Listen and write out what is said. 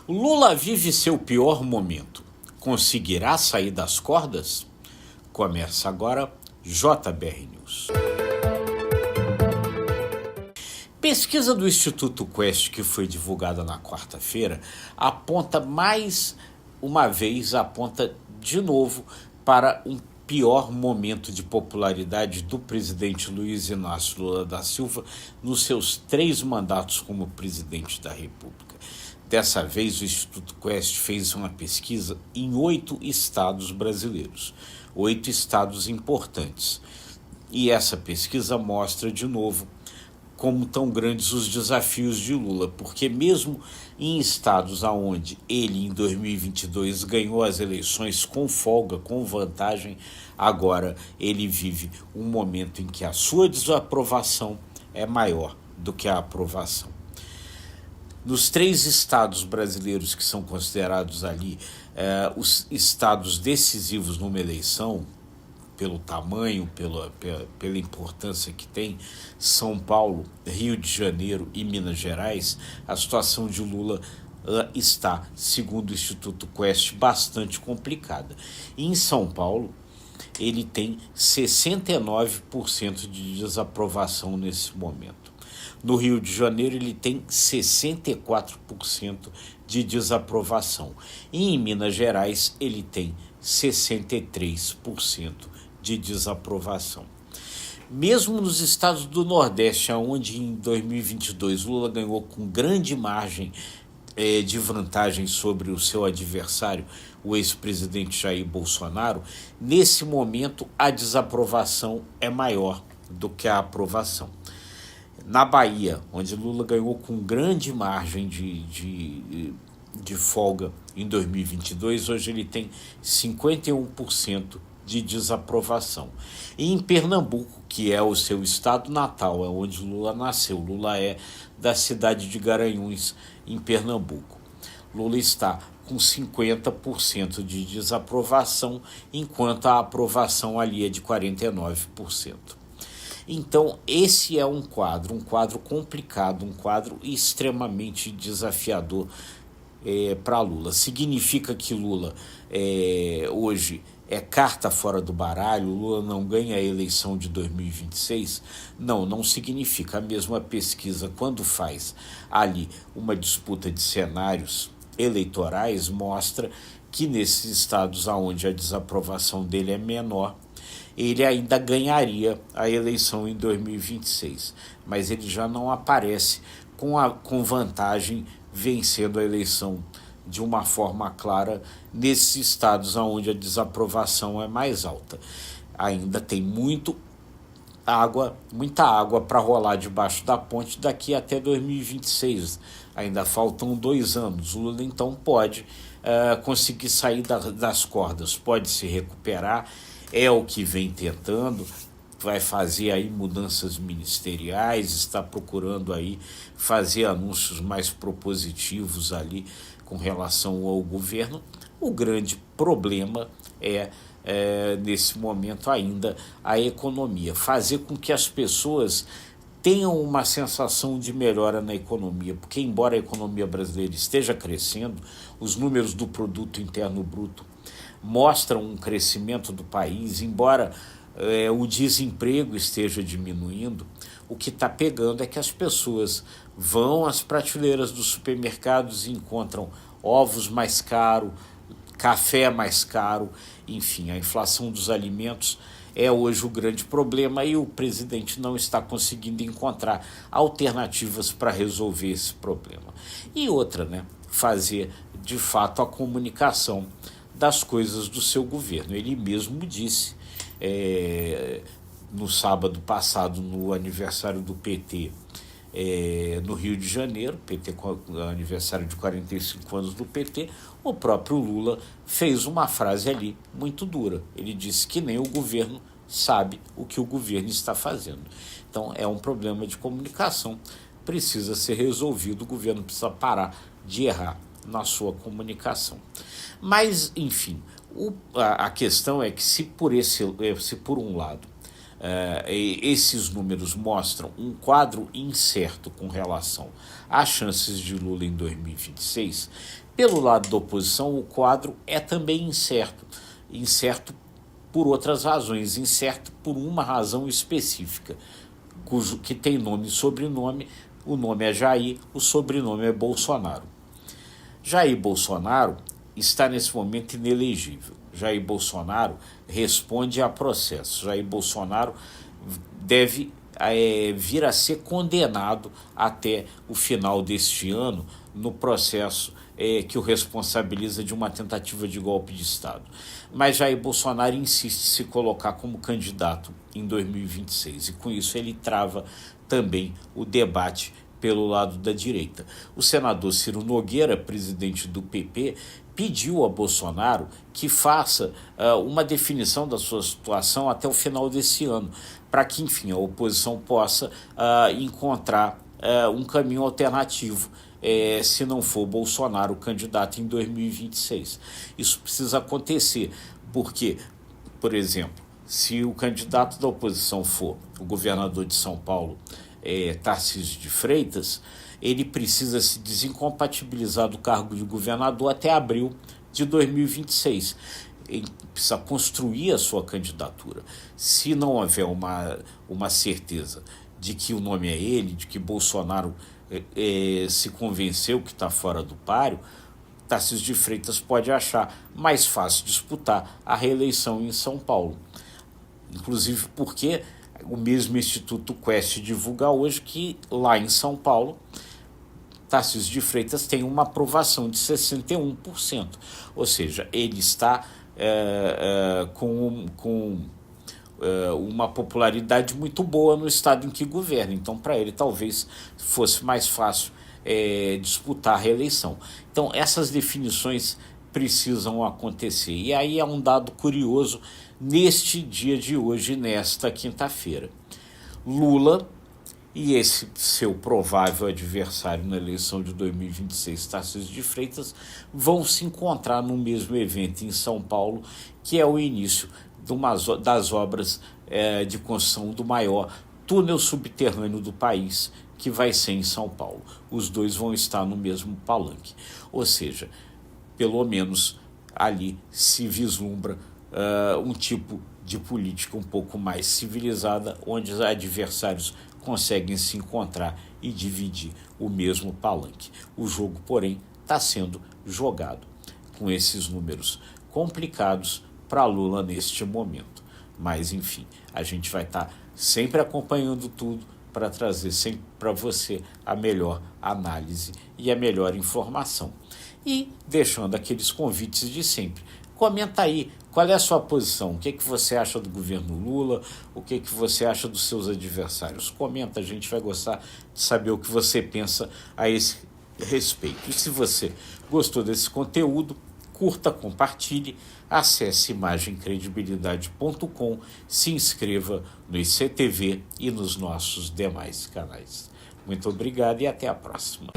Lula vive seu pior momento. Conseguirá sair das cordas? Começa agora JBR News. Pesquisa do Instituto Quest, que foi divulgada na quarta-feira, aponta mais uma vez, aponta de novo para um pior momento de popularidade do presidente Luiz Inácio Lula da Silva nos seus 3 mandatos como presidente da República. Dessa vez, o Instituto Quest fez uma pesquisa em 8 estados brasileiros, 8 estados importantes. E essa pesquisa mostra de novo como tão grandes os desafios de Lula, porque mesmo em estados onde ele, em 2022, ganhou as eleições com folga, com vantagem, agora ele vive um momento em que a sua desaprovação é maior do que a aprovação. Nos 3 estados brasileiros que são considerados ali os estados decisivos numa eleição, pelo tamanho, pela importância que tem, São Paulo, Rio de Janeiro e Minas Gerais, a situação de Lula está, segundo o Instituto Quest, bastante complicada. E em São Paulo, ele tem 69% de desaprovação nesse momento. No Rio de Janeiro, ele tem 64% de desaprovação. E em Minas Gerais, ele tem 63% de desaprovação. Mesmo nos estados do Nordeste, onde em 2022 Lula ganhou com grande margem de vantagem sobre o seu adversário, o ex-presidente Jair Bolsonaro, nesse momento a desaprovação é maior do que a aprovação. Na Bahia, onde Lula ganhou com grande margem de folga em 2022, hoje ele tem 51% de desaprovação. E em Pernambuco, que é o seu estado natal, é onde Lula nasceu, Lula é da cidade de Garanhuns, em Pernambuco. Lula está com 50% de desaprovação, enquanto a aprovação ali é de 49%. Então, esse é um quadro complicado, um quadro extremamente desafiador para Lula. Significa que Lula hoje é carta fora do baralho, Lula não ganha a eleição de 2026? Não significa. A mesma pesquisa, quando faz ali uma disputa de cenários eleitorais, mostra que nesses estados onde a desaprovação dele é menor, ele ainda ganharia a eleição em 2026, mas ele já não aparece com vantagem vencendo a eleição de uma forma clara nesses estados onde a desaprovação é mais alta. Ainda tem muita água para rolar debaixo da ponte daqui até 2026. Ainda faltam 2 anos. O Lula então pode conseguir sair das cordas, pode se recuperar, é o que vem tentando, vai fazer aí mudanças ministeriais, está procurando aí fazer anúncios mais propositivos ali com relação ao governo. O grande problema nesse momento ainda a economia, fazer com que as pessoas tenham uma sensação de melhora na economia, porque embora a economia brasileira esteja crescendo, os números do produto interno bruto mostram um crescimento do país, embora o desemprego esteja diminuindo, o que está pegando é que as pessoas vão às prateleiras dos supermercados e encontram ovos mais caros, café mais caro, enfim, a inflação dos alimentos é hoje o grande problema e o presidente não está conseguindo encontrar alternativas para resolver esse problema. E outra, fazer de fato a comunicação das coisas do seu governo. Ele mesmo disse no sábado passado, no aniversário do PT no Rio de Janeiro, PT com aniversário de 45 anos do PT, o próprio Lula fez uma frase ali muito dura. Ele disse que nem o governo sabe o que o governo está fazendo. Então é um problema de comunicação, precisa ser resolvido, o governo precisa parar de errar na sua comunicação. Mas, enfim, a questão é que se por um lado esses números mostram um quadro incerto com relação às chances de Lula em 2026, pelo lado da oposição o quadro é também incerto. Incerto por outras razões, incerto por uma razão específica, que tem nome e sobrenome. O nome é Jair, o sobrenome é Bolsonaro. Jair Bolsonaro está nesse momento inelegível. Jair Bolsonaro responde a processo. Jair Bolsonaro deve vir a ser condenado até o final deste ano no processo que o responsabiliza de uma tentativa de golpe de Estado. Mas Jair Bolsonaro insiste em se colocar como candidato em 2026 e com isso ele trava também o debate pelo lado da direita. O senador Ciro Nogueira, presidente do PP, pediu a Bolsonaro que faça uma definição da sua situação até o final desse ano, para que, enfim, a oposição possa encontrar um caminho alternativo, se não for Bolsonaro o candidato em 2026. Isso precisa acontecer, porque, por exemplo, se o candidato da oposição for o governador de São Paulo, Tarcísio de Freitas, ele precisa se desincompatibilizar do cargo de governador até abril de 2026. Ele precisa construir a sua candidatura. Se não houver uma certeza de que o nome é ele, de que Bolsonaro se convenceu que está fora do páreo, Tarcísio de Freitas pode achar mais fácil disputar a reeleição em São Paulo. Inclusive porque o mesmo Instituto Quest divulga hoje que lá em São Paulo, Tarcísio de Freitas tem uma aprovação de 61%. Ou seja, ele está com uma popularidade muito boa no estado em que governa. Então, para ele, talvez fosse mais fácil disputar a reeleição. Então, essas definições precisam acontecer. E aí é um dado curioso neste dia de hoje, nesta quinta-feira. Lula e esse seu provável adversário na eleição de 2026, Tarcísio de Freitas, vão se encontrar no mesmo evento em São Paulo, que é o início das obras de construção do maior túnel subterrâneo do país, que vai ser em São Paulo. Os dois vão estar no mesmo palanque. Ou seja, pelo menos ali se vislumbra um tipo de política um pouco mais civilizada, onde os adversários conseguem se encontrar e dividir o mesmo palanque. O jogo, porém, está sendo jogado com esses números complicados para Lula neste momento. Mas, enfim, a gente vai estar sempre acompanhando tudo para trazer sempre para você a melhor análise e a melhor informação. E deixando aqueles convites de sempre. Comenta aí qual é a sua posição, o que você acha do governo Lula, o que você acha dos seus adversários. Comenta, a gente vai gostar de saber o que você pensa a esse respeito. E se você gostou desse conteúdo, curta, compartilhe, acesse imagemcredibilidade.com, se inscreva no ICTV e nos nossos demais canais. Muito obrigado e até a próxima.